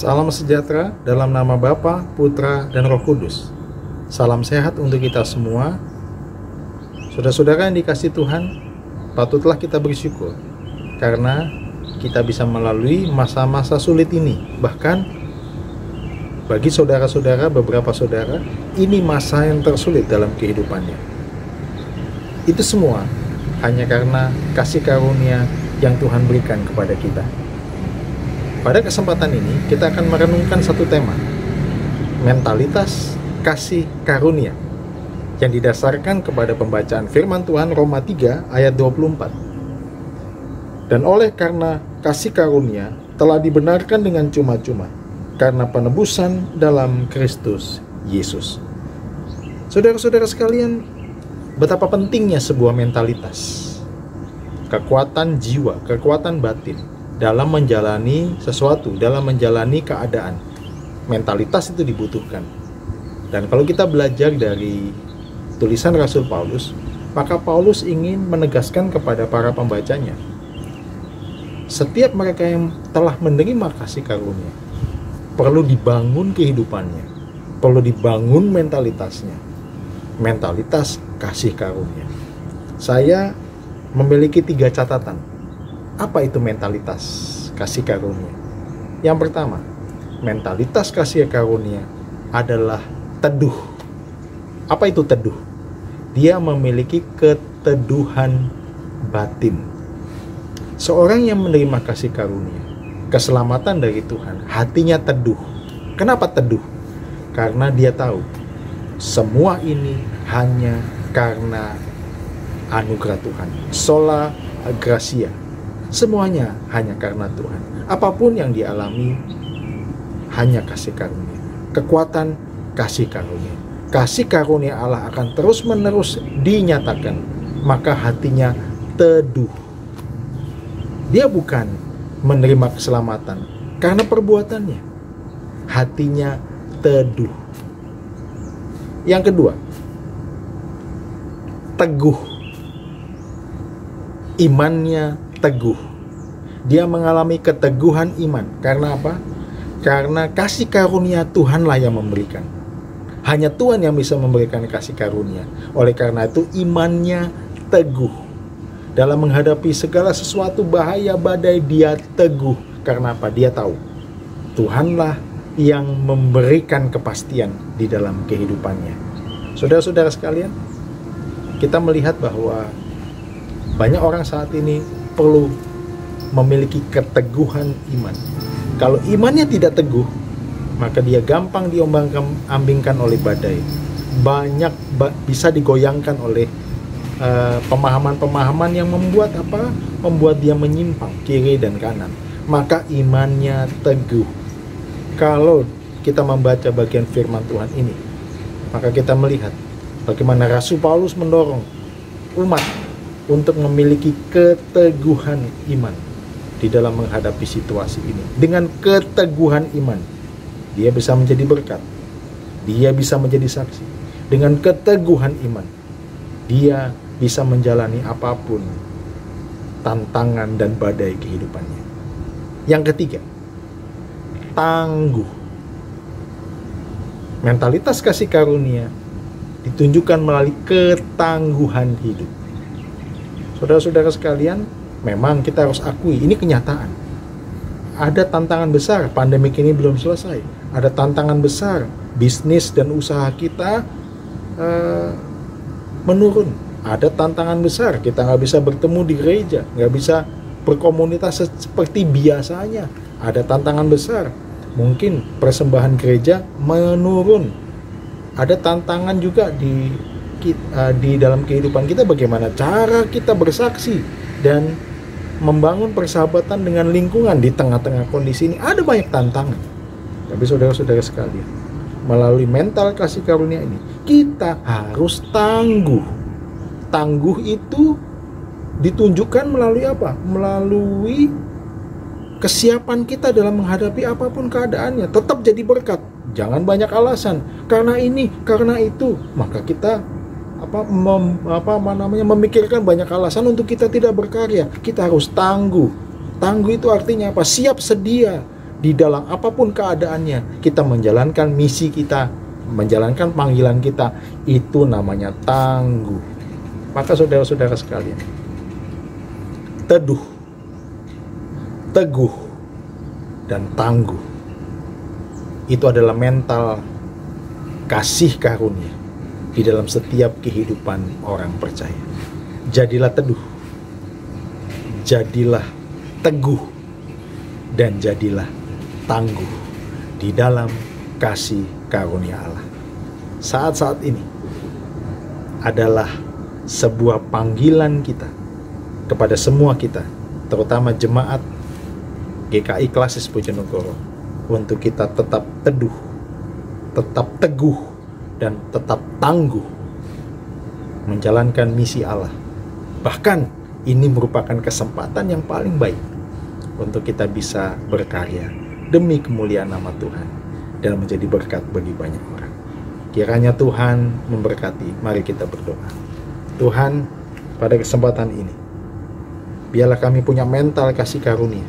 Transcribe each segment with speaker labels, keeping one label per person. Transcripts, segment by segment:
Speaker 1: Salam sejahtera dalam nama Bapa, Putra, dan Roh Kudus. Salam sehat untuk kita semua. Saudara-saudara yang dikasihi Tuhan, patutlah kita bersyukur karena kita bisa melalui masa-masa sulit ini. Bahkan bagi saudara-saudara, beberapa saudara, ini masa yang tersulit dalam kehidupannya. Itu semua hanya karena kasih karunia yang Tuhan berikan kepada kita. Pada kesempatan ini, kita akan merenungkan satu tema, mentalitas kasih karunia, yang didasarkan kepada pembacaan firman Tuhan Roma 3 ayat 24. Dan oleh karena kasih karunia telah dibenarkan dengan cuma-cuma, karena penebusan dalam Kristus Yesus. Saudara-saudara sekalian, betapa pentingnya sebuah mentalitas, kekuatan jiwa, kekuatan batin, dalam menjalani sesuatu, dalam menjalani keadaan. Mentalitas itu dibutuhkan. Dan kalau kita belajar dari tulisan Rasul Paulus, maka Paulus ingin menegaskan kepada para pembacanya, setiap mereka yang telah menerima kasih karunia perlu dibangun kehidupannya, perlu dibangun mentalitasnya, mentalitas kasih karunia. Saya memiliki 3 catatan. Apa itu mentalitas kasih karunia? Yang pertama, mentalitas kasih karunia adalah teduh. Apa itu teduh? Dia memiliki keteduhan batin. Seorang yang menerima kasih karunia, keselamatan dari Tuhan, hatinya teduh. Kenapa teduh? Karena dia tahu semua ini hanya karena anugerah Tuhan. Sola gratia. Semuanya hanya karena Tuhan. Apapun yang dialami hanya kasih karunia. Kekuatan kasih karunia. Kasih karunia Allah akan terus-menerus dinyatakan. Maka hatinya teduh. Dia bukan menerima keselamatan karena perbuatannya. Hatinya teduh. Yang kedua, teguh. Imannya teguh. Dia mengalami keteguhan iman. Karena apa? Karena kasih karunia Tuhanlah yang memberikan. Hanya Tuhan yang bisa memberikan kasih karunia. Oleh karena itu imannya teguh. Dalam menghadapi segala sesuatu bahaya badai, dia teguh. Karena apa? Dia tahu Tuhanlah yang memberikan kepastian di dalam kehidupannya. Saudara-saudara sekalian, kita melihat bahwa banyak orang saat ini perlu memiliki keteguhan iman. Kalau imannya tidak teguh, maka dia gampang diombang-ambingkan oleh badai. Banyak bisa digoyangkan oleh pemahaman-pemahaman yang membuat apa? Membuat dia menyimpang kiri dan kanan. Maka imannya teguh. Kalau kita membaca bagian firman Tuhan ini, maka kita melihat bagaimana Rasul Paulus mendorong umat untuk memiliki keteguhan iman di dalam menghadapi situasi ini. Dengan keteguhan iman, dia bisa menjadi berkat. Dia bisa menjadi saksi. Dengan keteguhan iman, dia bisa menjalani apapun tantangan dan badai kehidupannya. Yang ketiga, tangguh. Mentalitas kasih karunia ditunjukkan melalui ketangguhan hidup. Saudara-saudara sekalian, memang kita harus akui ini kenyataan. Ada tantangan besar, pandemik ini belum selesai. Ada tantangan besar, bisnis dan usaha kita menurun. Ada tantangan besar, kita nggak bisa bertemu di gereja, nggak bisa berkomunitas seperti biasanya. Ada tantangan besar, mungkin persembahan gereja menurun. Ada tantangan juga di dalam kehidupan kita, bagaimana cara kita bersaksi dan membangun persahabatan dengan lingkungan di tengah-tengah kondisi ini. Ada banyak tantangan. Tapi saudara-saudara sekalian, melalui mental kasih karunia ini, kita harus tangguh. Tangguh itu ditunjukkan melalui apa? Melalui kesiapan kita dalam menghadapi apapun keadaannya. Tetap jadi berkat. Jangan banyak alasan. Karena ini, karena itu. Maka kita memikirkan banyak alasan untuk kita tidak berkarya. Kita harus tangguh. Tangguh itu artinya apa? Siap sedia Di dalam apapun keadaannya, kita menjalankan misi kita, menjalankan panggilan kita, itu namanya tangguh. Maka saudara-saudara sekalian, teduh, teguh, dan tangguh itu adalah mental kasih karunia di dalam setiap kehidupan orang percaya. Jadilah teduh, jadilah teguh, dan jadilah tangguh di dalam kasih karunia Allah. Saat-saat ini adalah sebuah panggilan kita kepada semua kita, terutama jemaat GKI Klasis Bojonegoro, untuk kita tetap teduh, tetap teguh, dan tetap tangguh menjalankan misi Allah. Bahkan ini merupakan kesempatan yang paling baik untuk kita bisa berkarya demi kemuliaan nama Tuhan dan menjadi berkat bagi banyak orang. Kiranya Tuhan memberkati. Mari kita berdoa. Tuhan, pada kesempatan ini, biarlah kami punya mental kasih karunia.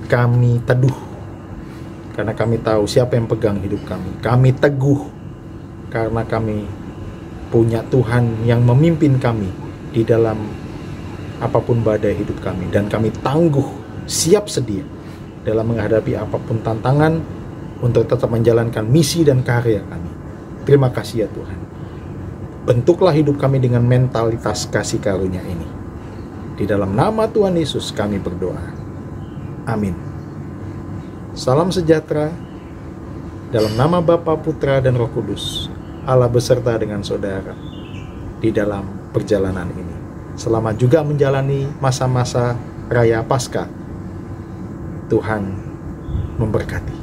Speaker 1: Kami teduh, karena kami tahu siapa yang pegang hidup kami. Kami teguh, karena kami punya Tuhan yang memimpin kami di dalam apapun badai hidup kami. Dan kami tangguh, siap sedia dalam menghadapi apapun tantangan untuk tetap menjalankan misi dan karya kami. Terima kasih ya Tuhan. Bentuklah hidup kami dengan mentalitas kasih karunia ini. Di dalam nama Tuhan Yesus kami berdoa. Amin. Salam sejahtera. Dalam nama Bapa, Putra, dan Roh Kudus. Allah beserta dengan saudara di dalam perjalanan ini. Selamat juga menjalani masa-masa Raya Paskah. Tuhan memberkati.